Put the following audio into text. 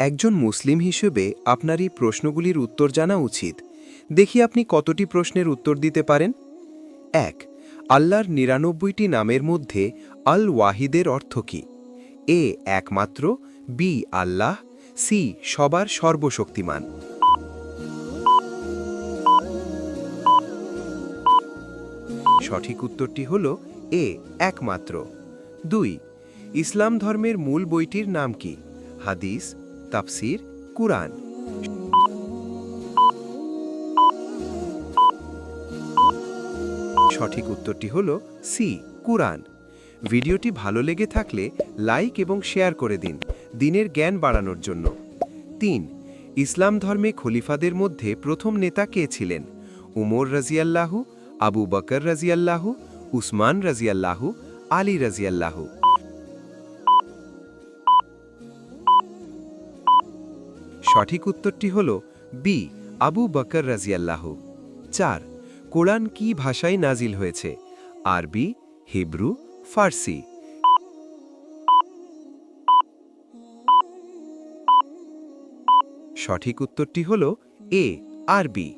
একজন মুসলিম হিসেবে আপনার এই প্রশ্নগুলির উত্তর জানা উচিত। দেখি আপনি কতটি প্রশ্নের উত্তর দিতে পারেন। ১. আল্লাহর ৯৯টি নামের মধ্যে আল ওয়াহিদের অর্থ কী? এ একমাত্র, বি আল্লাহ, সি সবার সর্বশক্তিমান। সঠিক উত্তরটি হল এ একমাত্র। ২. ইসলাম ধর্মের মূল বইটির নাম কি? হাদিস, তাফসির, কুরআন। সঠিক উত্তরটি হল সি কুরআন। ভিডিওটি ভালো লেগে থাকলে লাইক এবং শেয়ার করে দিন, দিনের জ্ঞান বাড়ানোর জন্য। ৩. ইসলাম ধর্মে খলিফাদের মধ্যে প্রথম নেতা কে ছিলেন? উমর রাজিয়াল্লাহু, আবু বকর রাজিয়াল্লাহু, উসমান রাজিয়াল্লাহু, আলী রাজিয়াল্লাহু। সঠিক উত্তরটি হল বি আবু বকর রাজিয়াল্লাহু। ৪. কোরআন কি ভাষায় নাজিল হয়েছে? আরবি, হিব্রু, ফার্সি। সঠিক উত্তরটি হল এ আরবি।